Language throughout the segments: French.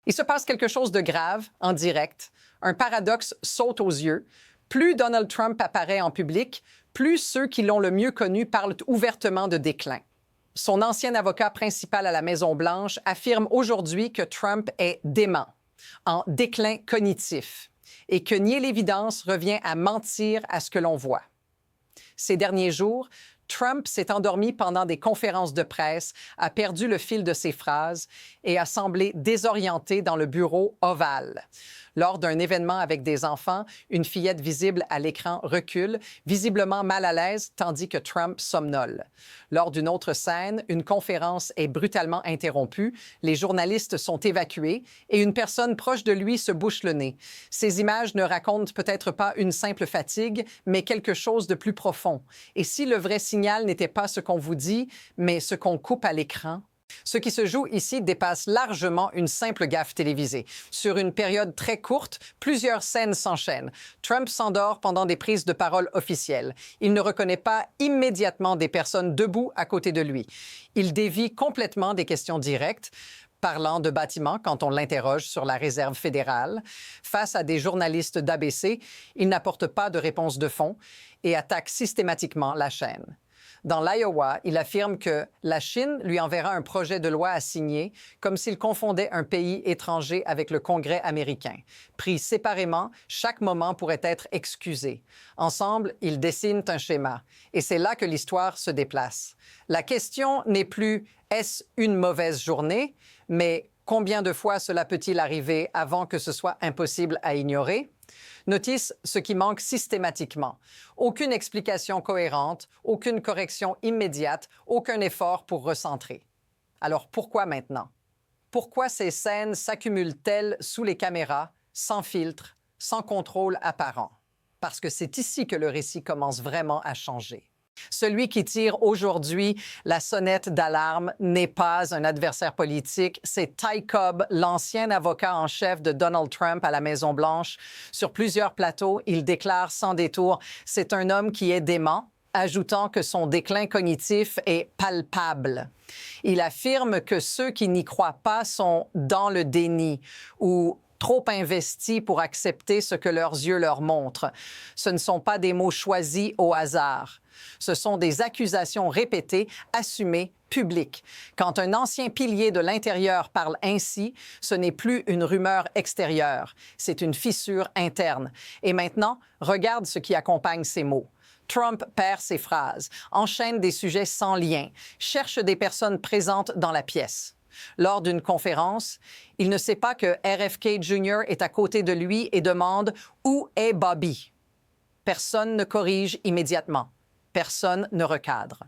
Il se passe quelque chose de grave en direct. Un paradoxe saute aux yeux. Plus Donald Trump apparaît en public, plus ceux qui l'ont le mieux connu parlent ouvertement de déclin. Son ancien avocat principal à la Maison-Blanche affirme aujourd'hui que Trump est dément, en déclin cognitif, et que nier l'évidence revient à mentir à ce que l'on voit. Ces derniers jours, Trump s'est endormi pendant des conférences de presse, a perdu le fil de ses phrases et a semblé désorienté dans le bureau ovale. Lors d'un événement avec des enfants, une fillette visible à l'écran recule, visiblement mal à l'aise, tandis que Trump somnole. Lors d'une autre scène, une conférence est brutalement interrompue, les journalistes sont évacués et une personne proche de lui se bouche le nez. Ces images ne racontent peut-être pas une simple fatigue, mais quelque chose de plus profond. Et si le vrai signal n'était pas ce qu'on vous dit, mais ce qu'on coupe à l'écran? Ce qui se joue ici dépasse largement une simple gaffe télévisée. Sur une période très courte, plusieurs scènes s'enchaînent. Trump s'endort pendant des prises de parole officielles. Il ne reconnaît pas immédiatement des personnes debout à côté de lui. Il dévie complètement des questions directes, parlant de bâtiments quand on l'interroge sur la réserve fédérale. Face à des journalistes d'ABC, il n'apporte pas de réponse de fond et attaque systématiquement la chaîne. Dans l'Iowa, il affirme que la Chine lui enverra un projet de loi à signer, comme s'il confondait un pays étranger avec le Congrès américain. Pris séparément, chaque moment pourrait être excusé. Ensemble, ils dessinent un schéma. Et c'est là que l'histoire se déplace. La question n'est plus « est-ce une mauvaise journée ?», mais « combien de fois cela peut-il arriver avant que ce soit impossible à ignorer ?» Notice ce qui manque systématiquement. Aucune explication cohérente, aucune correction immédiate, aucun effort pour recentrer. Alors pourquoi maintenant? Pourquoi ces scènes s'accumulent-elles sous les caméras, sans filtre, sans contrôle apparent? Parce que c'est ici que le récit commence vraiment à changer. Celui qui tire aujourd'hui la sonnette d'alarme n'est pas un adversaire politique, c'est Ty Cobb, l'ancien avocat en chef de Donald Trump à la Maison-Blanche. Sur plusieurs plateaux, il déclare sans détour « C'est un homme qui est dément », ajoutant que son déclin cognitif est palpable. Il affirme que ceux qui n'y croient pas sont dans le déni ou trop investis pour accepter ce que leurs yeux leur montrent. Ce ne sont pas des mots choisis au hasard. Ce sont des accusations répétées, assumées, publiques. Quand un ancien pilier de l'intérieur parle ainsi, ce n'est plus une rumeur extérieure, c'est une fissure interne. Et maintenant, regarde ce qui accompagne ces mots. Trump perd ses phrases, enchaîne des sujets sans lien, cherche des personnes présentes dans la pièce. Lors d'une conférence, il ne sait pas que RFK Jr. est à côté de lui et demande « Où est Bobby ?» Personne ne corrige immédiatement. Personne ne recadre.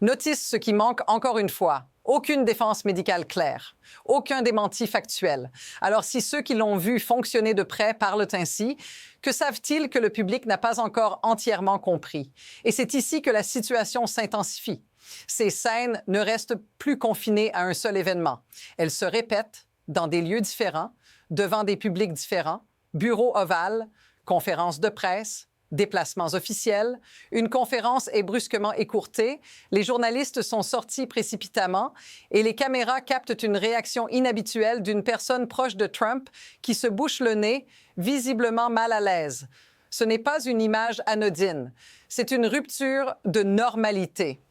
Notice ce qui manque encore une fois. Aucune défense médicale claire. Aucun démenti factuel. Alors si ceux qui l'ont vu fonctionner de près parlent ainsi, que savent-ils que le public n'a pas encore entièrement compris? Et c'est ici que la situation s'intensifie. Ces scènes ne restent plus confinées à un seul événement. Elles se répètent dans des lieux différents, devant des publics différents, bureaux ovales, conférences de presse, déplacements officiels. Une conférence est brusquement écourtée, les journalistes sont sortis précipitamment et les caméras captent une réaction inhabituelle d'une personne proche de Trump qui se bouche le nez, visiblement mal à l'aise. Ce n'est pas une image anodine, c'est une rupture de normalité.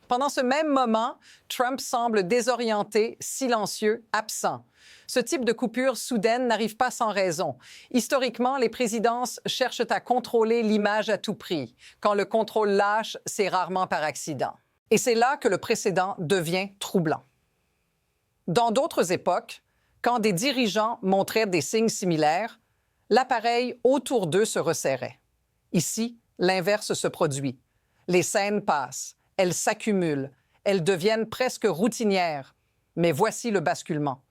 Pendant ce même moment, Trump semble désorienté, silencieux, absent. Ce type de coupure soudaine n'arrive pas sans raison. Historiquement, les présidences cherchent à contrôler l'image à tout prix. Quand le contrôle lâche, c'est rarement par accident. Et c'est là que le précédent devient troublant. Dans d'autres époques, quand des dirigeants montraient des signes similaires, l'appareil autour d'eux se resserrait. Ici, l'inverse se produit. Les scènes passent. Elles s'accumulent, elles deviennent presque routinières. Mais voici le basculement.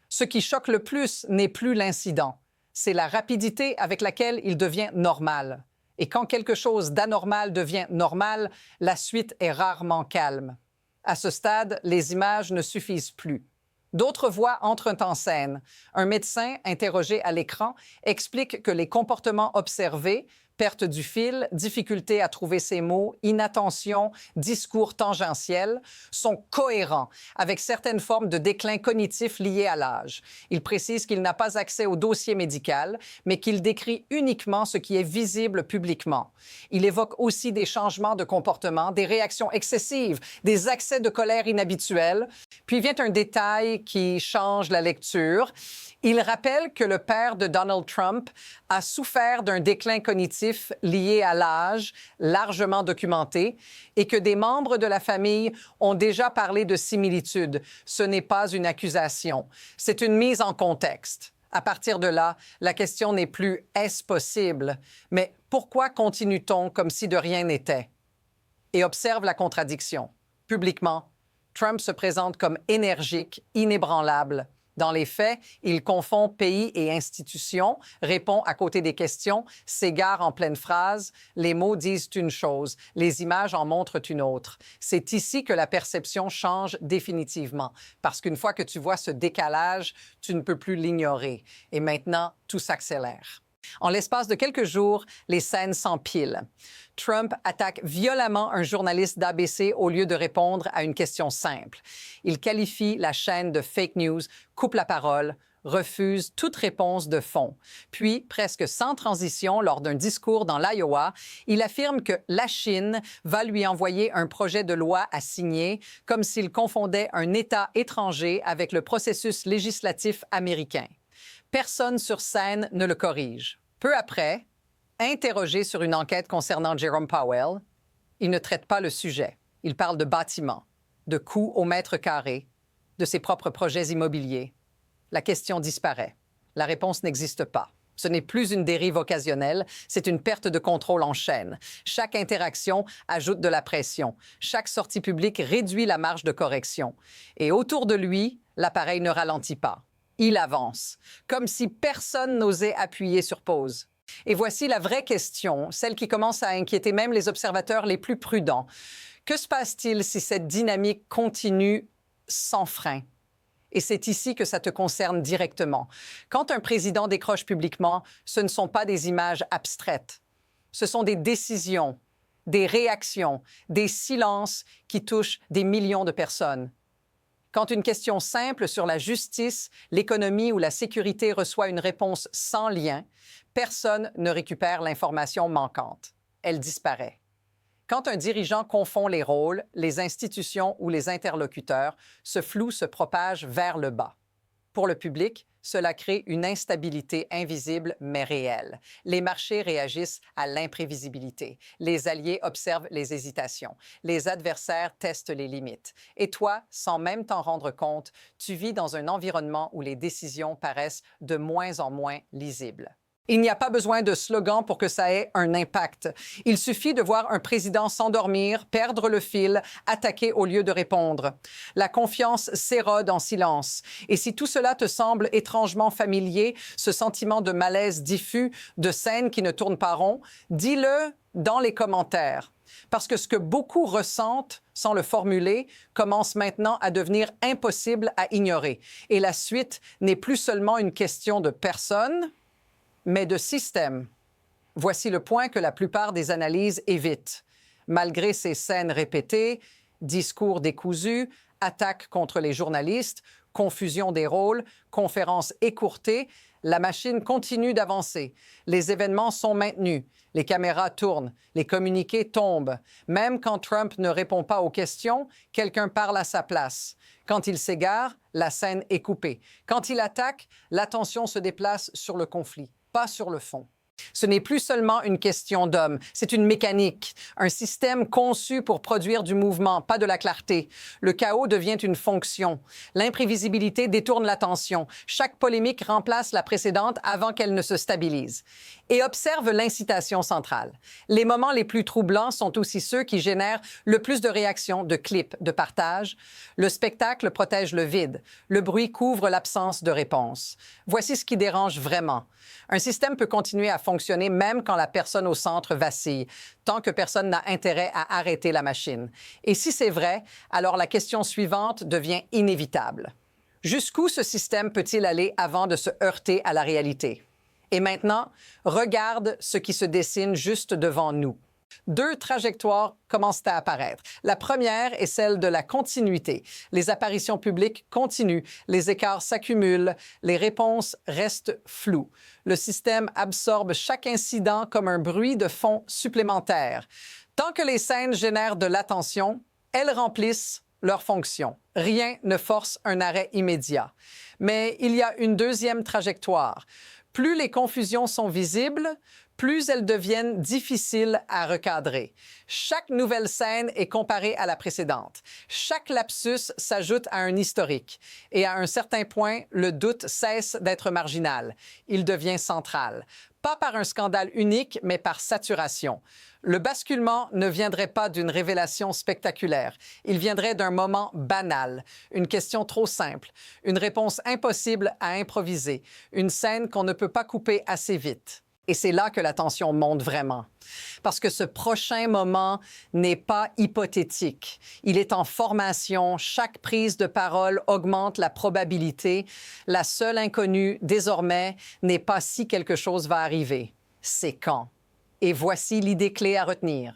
Ce qui choque le plus n'est plus l'incident, c'est la rapidité avec laquelle il devient normal. Et quand quelque chose d'anormal devient normal, la suite est rarement calme. À ce stade, les images ne suffisent plus. D'autres voix entrent en scène. Un médecin, interrogé à l'écran, explique que les comportements observés, Perte du fil, difficulté à trouver ses mots, inattention, discours tangentiels sont cohérents avec certaines formes de déclin cognitif liées à l'âge. Il précise qu'il n'a pas accès au dossier médical, mais qu'il décrit uniquement ce qui est visible publiquement. Il évoque aussi des changements de comportement, des réactions excessives, des accès de colère inhabituels. Puis vient un détail qui change la lecture. Il rappelle que le père de Donald Trump a souffert d'un déclin cognitif lié à l'âge, largement documenté, et que des membres de la famille ont déjà parlé de similitudes. Ce n'est pas une accusation, c'est une mise en contexte. À partir de là, la question n'est plus « est-ce possible ?», mais « pourquoi continue-t-on comme si de rien n'était ?» Et observe la contradiction. Publiquement, Trump se présente comme énergique, inébranlable. Dans les faits, il confond pays et institutions, répond à côté des questions, s'égare en pleine phrase. Les mots disent une chose, les images en montrent une autre. C'est ici que la perception change définitivement, parce qu'une fois que tu vois ce décalage, tu ne peux plus l'ignorer. Et maintenant, tout s'accélère. En l'espace de quelques jours, les scènes s'empilent. Trump attaque violemment un journaliste d'ABC au lieu de répondre à une question simple. Il qualifie la chaîne de fake news, coupe la parole, refuse toute réponse de fond. Puis, presque sans transition, lors d'un discours dans l'Iowa, il affirme que la Chine va lui envoyer un projet de loi à signer, comme s'il confondait un État étranger avec le processus législatif américain. Personne sur scène ne le corrige. Peu après, interrogé sur une enquête concernant Jerome Powell, il ne traite pas le sujet. Il parle de bâtiments, de coûts au mètre carré, de ses propres projets immobiliers. La question disparaît. La réponse n'existe pas. Ce n'est plus une dérive occasionnelle, c'est une perte de contrôle en chaîne. Chaque interaction ajoute de la pression. Chaque sortie publique réduit la marge de correction. Et autour de lui, l'appareil ne ralentit pas. Il avance, comme si personne n'osait appuyer sur pause. Et voici la vraie question, celle qui commence à inquiéter même les observateurs les plus prudents. Que se passe-t-il si cette dynamique continue sans frein? Et c'est ici que ça te concerne directement. Quand un président décroche publiquement, ce ne sont pas des images abstraites. Ce sont des décisions, des réactions, des silences qui touchent des millions de personnes. Quand une question simple sur la justice, l'économie ou la sécurité reçoit une réponse sans lien, personne ne récupère l'information manquante. Elle disparaît. Quand un dirigeant confond les rôles, les institutions ou les interlocuteurs, ce flou se propage vers le bas. Pour le public, cela crée une instabilité invisible mais réelle. Les marchés réagissent à l'imprévisibilité. Les alliés observent les hésitations. Les adversaires testent les limites. Et toi, sans même t'en rendre compte, tu vis dans un environnement où les décisions paraissent de moins en moins lisibles. Il n'y a pas besoin de slogan pour que ça ait un impact. Il suffit de voir un président s'endormir, perdre le fil, attaquer au lieu de répondre. La confiance s'érode en silence. Et si tout cela te semble étrangement familier, ce sentiment de malaise diffus, de scène qui ne tourne pas rond, dis-le dans les commentaires. Parce que ce que beaucoup ressentent sans le formuler commence maintenant à devenir impossible à ignorer. Et la suite n'est plus seulement une question de personne, mais de système. Voici le point que la plupart des analyses évitent. Malgré ces scènes répétées, discours décousus, attaques contre les journalistes, confusion des rôles, conférences écourtées, la machine continue d'avancer. Les événements sont maintenus, les caméras tournent, les communiqués tombent. Même quand Trump ne répond pas aux questions, quelqu'un parle à sa place. Quand il s'égare, la scène est coupée. Quand il attaque, l'attention se déplace sur le conflit, pas sur le fond. Ce n'est plus seulement une question d'homme, c'est une mécanique, un système conçu pour produire du mouvement, pas de la clarté. Le chaos devient une fonction. L'imprévisibilité détourne l'attention. Chaque polémique remplace la précédente avant qu'elle ne se stabilise. Et observe l'incitation centrale. Les moments les plus troublants sont aussi ceux qui génèrent le plus de réactions, de clips, de partages. Le spectacle protège le vide. Le bruit couvre l'absence de réponse. Voici ce qui dérange vraiment. Un système peut continuer à fonctionner même quand la personne au centre vacille, tant que personne n'a intérêt à arrêter la machine. Et si c'est vrai, alors la question suivante devient inévitable. Jusqu'où ce système peut-il aller avant de se heurter à la réalité? Et maintenant, regarde ce qui se dessine juste devant nous. Deux trajectoires commencent à apparaître. La première est celle de la continuité. Les apparitions publiques continuent, les écarts s'accumulent, les réponses restent floues. Le système absorbe chaque incident comme un bruit de fond supplémentaire. Tant que les scènes génèrent de l'attention, elles remplissent leur fonction. Rien ne force un arrêt immédiat. Mais il y a une deuxième trajectoire. Plus les confusions sont visibles, plus elles deviennent difficiles à recadrer. Chaque nouvelle scène est comparée à la précédente. Chaque lapsus s'ajoute à un historique. Et à un certain point, le doute cesse d'être marginal. Il devient central. Pas par un scandale unique, mais par saturation. Le basculement ne viendrait pas d'une révélation spectaculaire. Il viendrait d'un moment banal, une question trop simple, une réponse impossible à improviser, une scène qu'on ne peut pas couper assez vite. Et c'est là que la tension monte vraiment. Parce que ce prochain moment n'est pas hypothétique. Il est en formation. Chaque prise de parole augmente la probabilité. La seule inconnue, désormais, n'est pas si quelque chose va arriver. C'est quand. Et voici l'idée clé à retenir.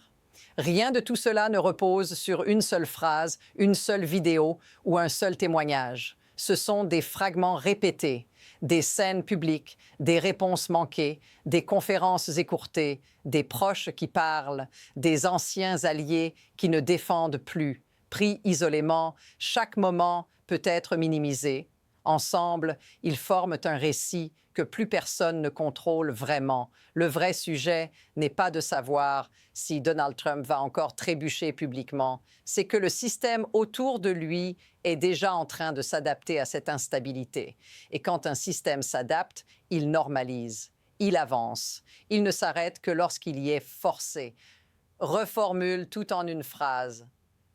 Rien de tout cela ne repose sur une seule phrase, une seule vidéo ou un seul témoignage. Ce sont des fragments répétés, des scènes publiques, des réponses manquées, des conférences écourtées, des proches qui parlent, des anciens alliés qui ne défendent plus. Pris isolément, chaque moment peut être minimisé. Ensemble, ils forment un récit que plus personne ne contrôle vraiment. Le vrai sujet n'est pas de savoir si Donald Trump va encore trébucher publiquement, c'est que le système autour de lui est déjà en train de s'adapter à cette instabilité. Et quand un système s'adapte, il normalise, il avance. Il ne s'arrête que lorsqu'il y est forcé. Reformule tout en une phrase.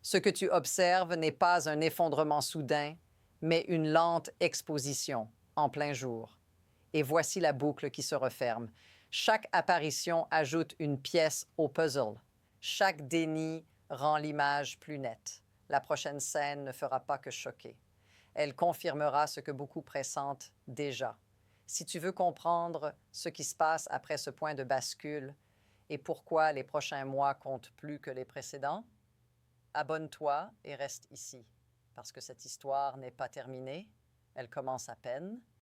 Ce que tu observes n'est pas un effondrement soudain, mais une lente exposition en plein jour. Et voici la boucle qui se referme. Chaque apparition ajoute une pièce au puzzle. Chaque déni rend l'image plus nette. La prochaine scène ne fera pas que choquer. Elle confirmera ce que beaucoup pressentent déjà. Si tu veux comprendre ce qui se passe après ce point de bascule et pourquoi les prochains mois comptent plus que les précédents, abonne-toi et reste ici. Parce que cette histoire n'est pas terminée, elle commence à peine.